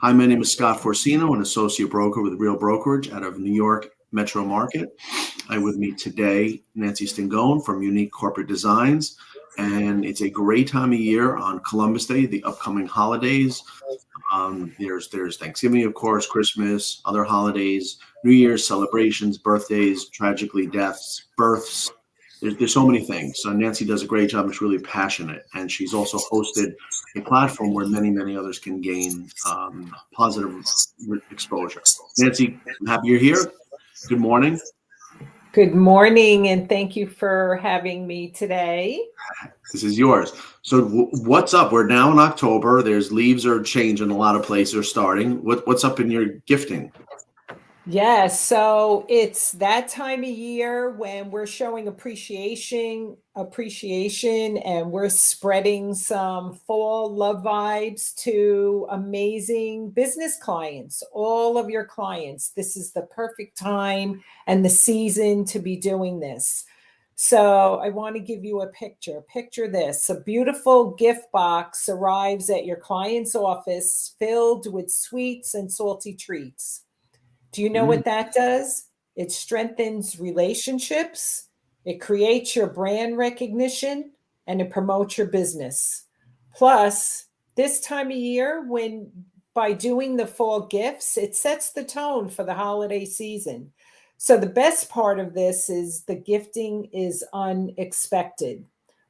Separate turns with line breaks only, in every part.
Hi, my name is Scott Forcino, an associate broker with Real Brokerage out of New York Metro Market. I have with me today Nancy Stingone from Unique Corporate Designs, and it's a great time of year on Columbus Day, the upcoming holidays. There's Thanksgiving, of course, Christmas, other holidays, New Year's celebrations, birthdays, tragically deaths, births. There's so many things. So Nancy does a great job. She's really passionate, and she's also hosted a platform where many others can gain positive exposure. Nancy, I'm happy you're here. Good morning.
Good morning, and thank you for having me today.
This is yours. So what's up? We're now in October. There's leaves are changing. A lot of places are starting. What's up in your gifting?
Yes, so it's that time of year when we're showing appreciation, and we're spreading some fall love vibes to amazing business clients, all of your clients. This is the perfect time and the season to be doing this. So I want to give you a picture. Picture this. A beautiful gift box arrives at your client's office filled with sweets and salty treats. Do you know what that does? It strengthens relationships, it creates your brand recognition, and it promotes your business. Plus, this time of year, when by doing the fall gifts, it sets the tone for the holiday season. So, the best part of this is the gifting is unexpected.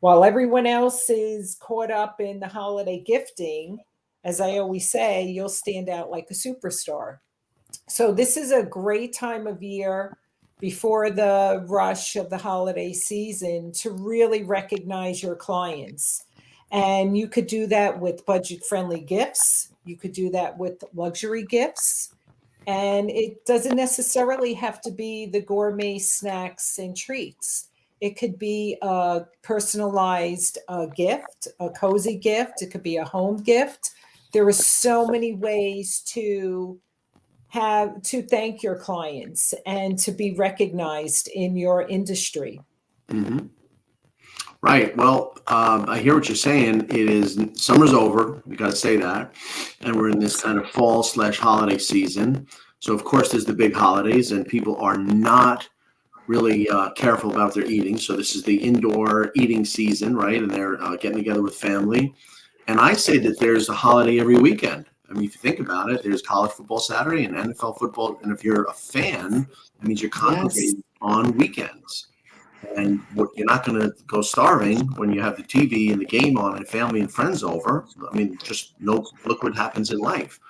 While everyone else is caught up in the holiday gifting, as I always say, you'll stand out like a superstar. So this is a great time of year before the rush of the holiday season to really recognize your clients. And you could do that with budget friendly gifts. You could do that with luxury gifts. And it doesn't necessarily have to be the gourmet snacks and treats. It could be a personalized gift, a cozy gift. It could be a home gift. There are so many ways to thank your clients and to be recognized in your industry.
Mm-hmm. Right. Well, I hear what you're saying. It is summer's over. We got to say that, and we're in this kind of fall/holiday season. So of course, there's the big holidays, and people are not really careful about their eating. So this is the indoor eating season, right? And they're getting together with family. And I say that there's a holiday every weekend. I mean, if you think about it, there's college football Saturday and NFL football. And if you're a fan, that means you're
Yes.
congregating on weekends. And you're not going to go starving when you have the TV and the game on and family and friends over. I mean, just look what happens in life.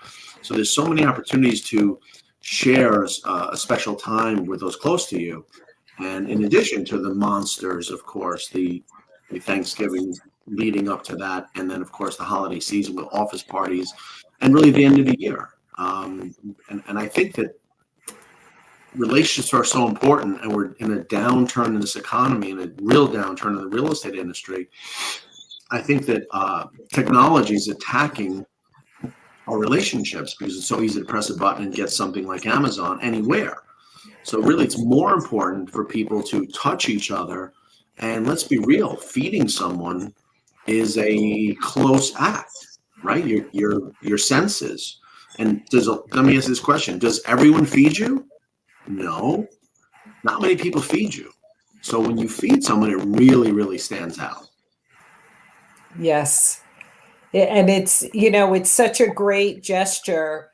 So there's so many opportunities to share a special time with those close to you. And in addition to the monsters, of course, the Thanksgiving leading up to that, and then of course the holiday season with office parties, and really the end of the year. And I think that relationships are so important, and we're in a downturn in this economy, and a real downturn in the real estate industry. I think that technology is attacking our relationships because it's so easy to press a button and get something like Amazon anywhere. So really, it's more important for people to touch each other. And let's be real, feeding someone is a close act, right? Your senses. And let me ask this question: does everyone feed you? No, not many people feed you. So when you feed someone, it really stands out.
Yes. And it's such a great gesture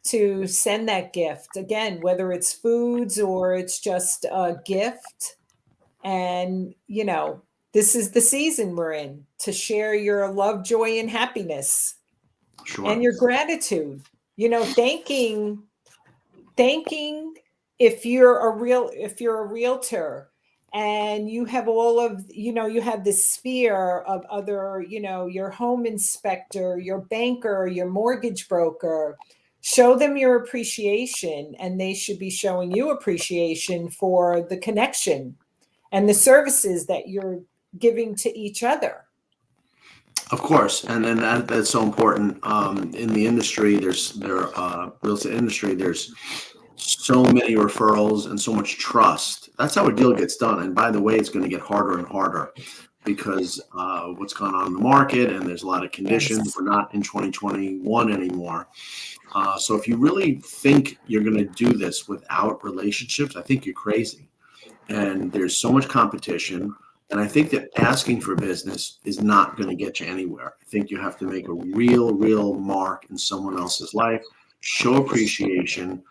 to send that gift. Again, whether it's foods or it's just a gift. And, this is the season we're in to share your love, joy, and happiness
Sure.
and your gratitude. Thanking if you're a realtor and you have all of you have this sphere of other, your home inspector, your banker, your mortgage broker. Show them your appreciation, and they should be showing you appreciation for the connection and the services that you're giving to each other.
Of course, and then that's so important in the industry. Real estate industry. There's so many referrals and so much trust. That's how a deal gets done. And by the way, it's going to get harder and harder because what's gone on in the market, and there's a lot of conditions.
Yes.
We're not in 2021 anymore. So if you really think you're going to do this without relationships, I think you're crazy. And there's so much competition. And I think that asking for business is not going to get you anywhere. I think you have to make a real mark in someone else's life, show appreciation,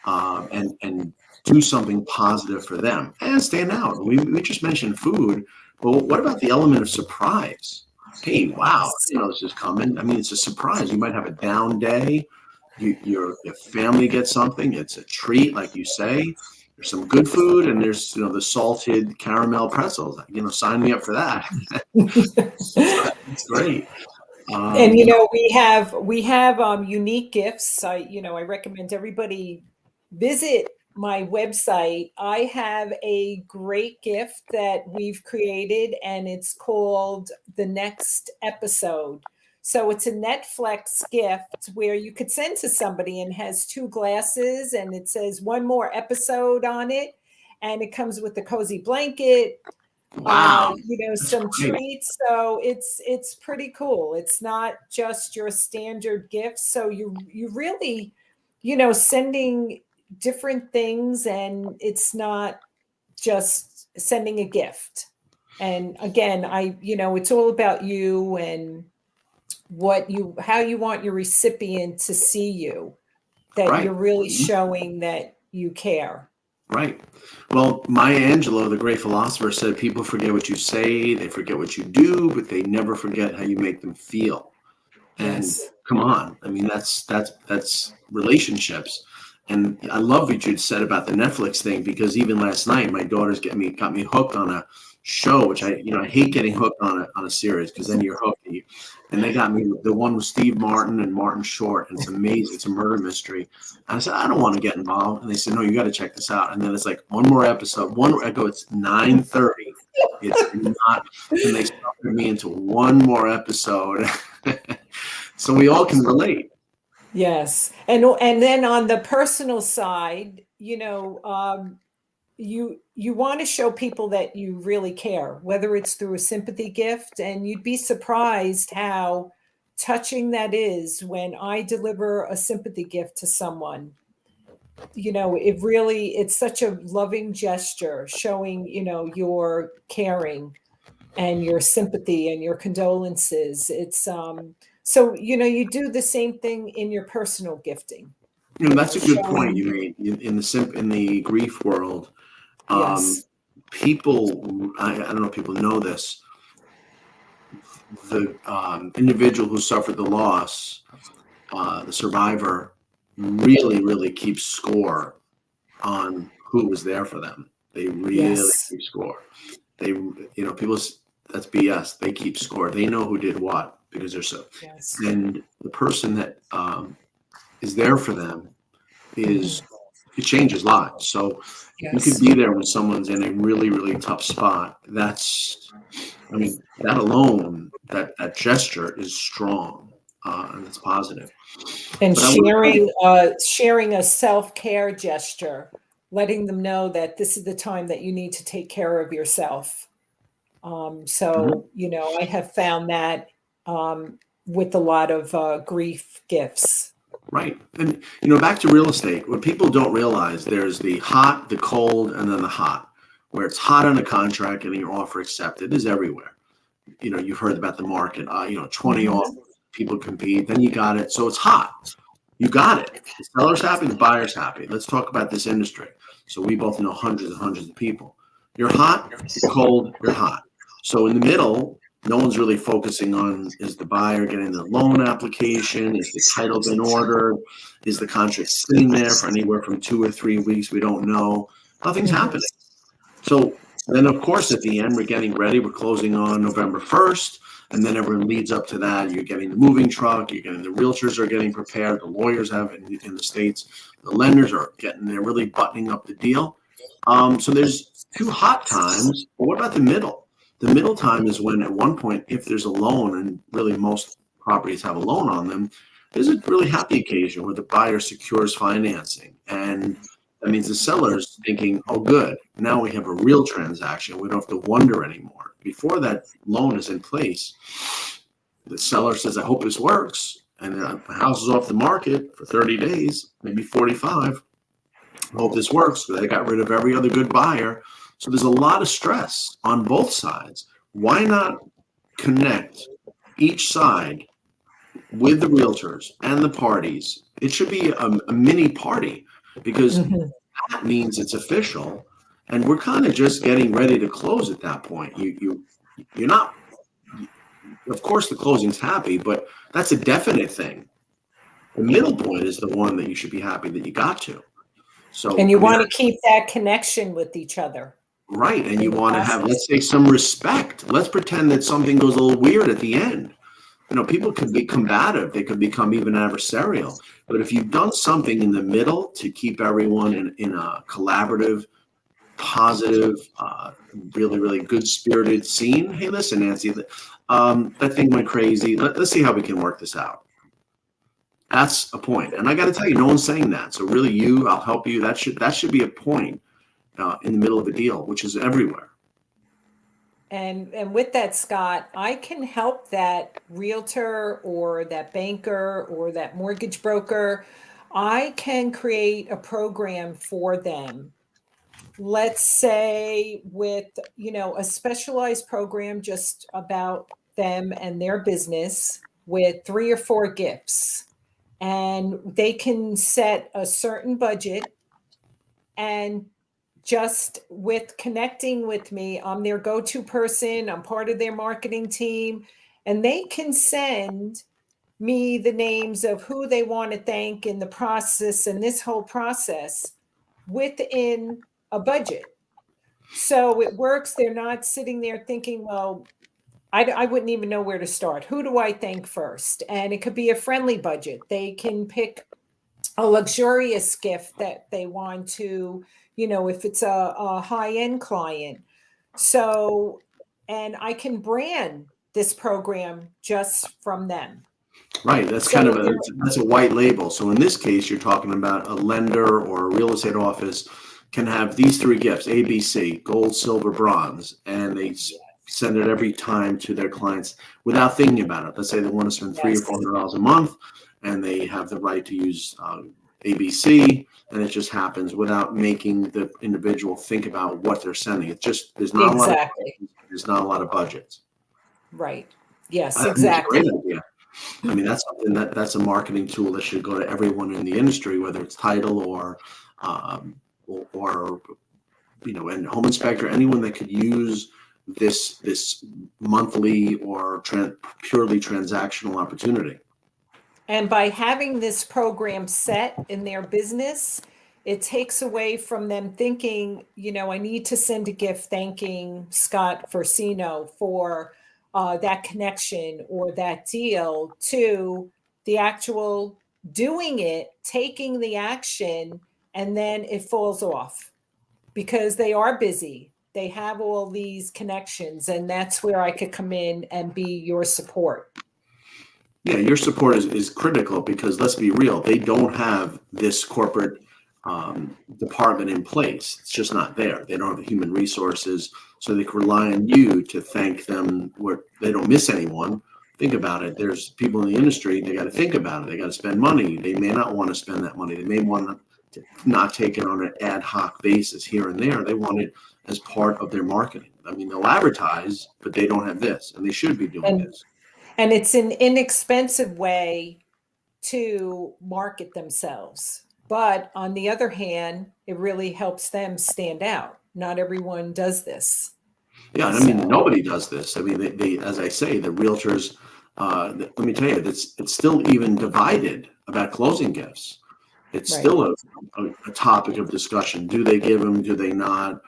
and do something positive for them and stand out. We just mentioned food, but what about the element of surprise? Hey, wow,
Yes.
you know, this is coming. I mean, it's a surprise. You might have a down day. Your family gets something. It's a treat, like you say. There's some good food, and there's, you know, the salted caramel pretzels. You know, sign me up for that. So that's great.
And
You know,
we have unique gifts. I recommend everybody visit my website. I have a great gift that we've created, and it's called The Next Episode. So it's a Netflix gift where you could send to somebody, and has two glasses, and it says one more episode on it, and it comes with a cozy blanket,
wow, that's
some
great.
treats. So it's pretty cool. It's not just your standard gifts. So you really, sending different things, and it's not just sending a gift. And again, it's all about you and how you want your recipient to see you, that
Right.
you're really showing that you care.
Right. Well, Maya Angelou, the great philosopher, said people forget what you say, they forget what you do, but they never forget how you make them feel. And
Yes.
come on, I mean, that's relationships. And I love what you said about the Netflix thing, because even last night my daughter's got me hooked on a show, which I hate getting hooked on a series, because then you're hooked. And they got me the one with Steve Martin and Martin Short, and it's amazing. It's a murder mystery. And I said, I don't want to get involved. And they said, no, you got to check this out. And then it's like one more episode. I go, it's 9:30. It's not. And they sucked me into one more episode. So we all can relate.
Yes. And then on the personal side, you want to show people that you really care, whether it's through a sympathy gift, and you'd be surprised how touching that is when I deliver a sympathy gift to someone. It's such a loving gesture, showing, your caring and your sympathy and your condolences. It's so you do the same thing in your personal gifting,
You know, that's a good point
showing.
you made in the grief world. Um,
Yes.
people, I don't know if people know this. The individual who suffered the loss, the survivor, really keeps score on who was there for them. They really
Yes.
keep score. They, people, that's BS. They keep score. They know who did what, because they're so.
Yes.
And the person that is there for them
Mhm.
is, it changes lives. So if you could
Yes.
be there when someone's in a really tough spot, I mean, that alone, that gesture is strong, and it's positive.
And
But I will tell you,
sharing a self-care gesture, letting them know that this is the time that you need to take care of yourself.
Mhm,
So, I have found that with a lot of grief gifts.
right. And, back to real estate, what people don't realize, there's the hot, the cold, and then the hot. Where it's hot on a contract and your offer accepted is everywhere. You've heard about the market, 20
Mhm.
off, people compete, then you got it. So it's hot. You got it. The seller's happy, the buyer's happy. Let's talk about this industry. So we both know hundreds and hundreds of people. You're hot, you're cold, you're hot. So in the middle, no one's really focusing on, is the buyer getting the loan application? Is the title been ordered? Is the contract sitting there for anywhere from 2 or 3 weeks? We don't know. Nothing's
Mhm.
happening. So then, of course, at the end, we're getting ready. We're closing on November 1st. And then everyone leads up to that. You're getting the moving truck. You're getting the realtors are getting prepared. The lawyers have in the States. The lenders are they're really buttoning up the deal. So there's two hot times. But what about the middle? The middle time is when, at one point, if there's a loan, and really most properties have a loan on them, there's a really happy occasion where the buyer secures financing. And that means the seller's thinking, oh, good, now we have a real transaction. We don't have to wonder anymore. Before that loan is in place, the seller says, I hope this works. and the house is off the market for 30 days, maybe 45. I hope this works because I got rid of every other good buyer. So there's a lot of stress on both sides. Why not connect each side with the realtors and the parties? It should be a mini party because that means it's official, and we're kind of just getting ready to close at that point. You're not. Of course, the closing's happy, but that's a definite thing. The middle point is the one that you should be happy that you got to. So,
And you want to keep that connection with each other.
right. And you want to have, let's say, some respect. Let's pretend that something goes a little weird at the end. People can be combative. They could become even adversarial. But if you've done something in the middle to keep everyone in a collaborative, positive, really, really good-spirited scene. Hey, listen, Nancy, that thing went crazy. Let's see how we can work this out. That's a point. And I got to tell you, no one's saying that. So really, I'll help you. That should be a point in the middle of a deal, which is everywhere.
And with that, Scott, I can help that realtor or that banker or that mortgage broker. I can create a program for them. Let's say with, a specialized program just about them and their business with 3 or 4 gifts. And they can set a certain budget, and just with connecting with me, I'm their go-to person. I'm part of their marketing team, and they can send me the names of who they want to thank in the process and this whole process within a budget. So it works. They're not sitting there thinking, well, I wouldn't even know where to start. Who do I thank first? And it could be a friendly budget. They can pick a luxurious gift that they want to, if it's a high-end client. So, and I can brand this program just from them.
Right. That's kind of that's a white label. So in this case, you're talking about a lender or a real estate office can have these 3 gifts, ABC, gold, silver, bronze, and they send it every time to their clients without thinking about it. Let's say they want to spend $300 or $400 a month, and they have the right to use ABC, and it just happens without making the individual think about what they're sending. It's just there's not a lot of budgets.
Right. Yes, exactly.
That's a great idea. I mean, that's something that's a marketing tool that should go to everyone in the industry, whether it's title or and home inspector, anyone that could use this monthly or purely transactional opportunity.
And by having this program set in their business, it takes away from them thinking, I need to send a gift thanking Scott Forsino for that connection or that deal, to the actual doing it, taking the action, and then it falls off because they are busy. They have all these connections, and that's where I could come in and be your support.
Yeah, your support is critical because let's be real, they don't have this corporate department in place. It's just not there. They don't have the human resources, so they can rely on you to thank them where they don't miss anyone. Think about it. There's people in the industry, they got to think about it. They got to spend money. They may not want to spend that money. They may want to not take it on an ad hoc basis here and there. They want it as part of their marketing. I mean, they'll advertise, but they don't have this, and they should be doing this.
And it's an inexpensive way to market themselves. But on the other hand, it really helps them stand out. Not everyone does this.
Yeah, I mean, nobody does this. I mean, they as I say, the realtors, let me tell you, it's still even divided about closing gifts. It's still a topic of discussion. Do they give them? Do they not?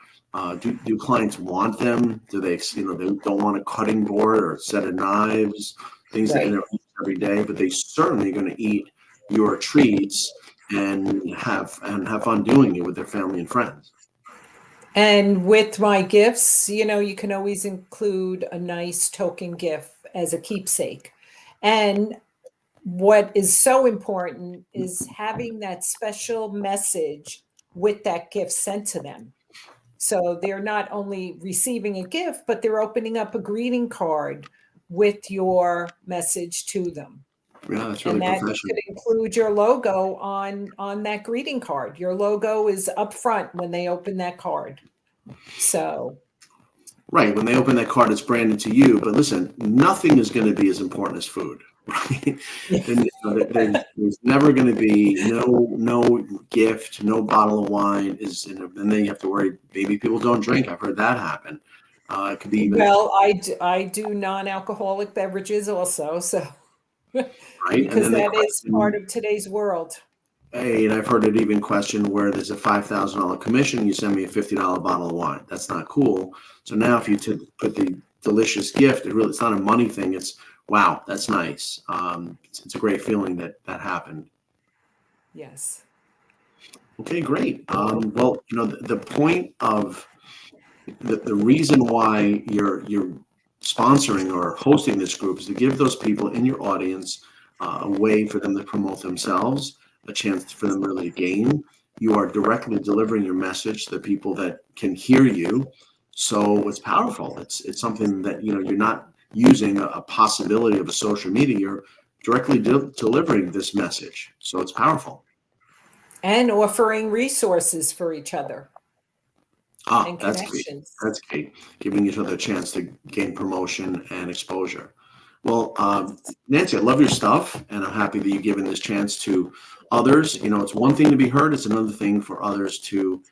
Do clients want them? Do they, they don't want a cutting board or a set of knives, things that they're eating every day, but they certainly are going to eat your treats and have fun doing it with their family and friends.
And with my gifts, you can always include a nice token gift as a keepsake. And what is so important is having that special message with that gift sent to them. So they're not only receiving a gift, but they're opening up a greeting card with your message to them.
Yeah, that's really
And that could
professional.
include your logo on that greeting card. Your logo is up front when they open that card. So
Right. When they open that card, it's branded to you. But listen, nothing is going to be as important as food, right?
yeah.
And there's never going to be no gift, no bottle of wine and then you have to worry. Maybe people don't drink. I've heard that happen. It could be even
Well, I do non-alcoholic beverages also, so
right. And
because
then they
that is part
question,
of today's world.
hey, and I've heard it even questioned where there's a $5,000 commission. You send me a $50 bottle of wine. That's not cool. So now if you put the delicious gift, it's not a money thing. It's wow, that's nice. It's a great feeling that happened.
Yes.
Okay, great. Well, the point of the reason why you're sponsoring or hosting this group is to give those people in your audience a way for them to promote themselves, a chance for them really to gain. You are directly delivering your message to the people that can hear you, so it's powerful. It's something that you're not using a possibility of a social media. You're directly delivering this message, so it's powerful.
And offering resources for each other
Ah,
and
that's key.
connections.
That's key. Giving each other a chance to gain promotion and exposure. Well, Nancy, I love your stuff, and I'm happy that you've given this chance to others. It's one thing to be heard; it's another thing for others to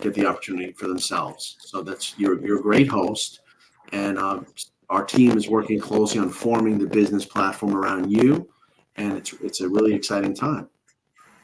get the opportunity for themselves. So you're a great host, and our team is working closely on forming the business platform around you, and it's a really exciting time.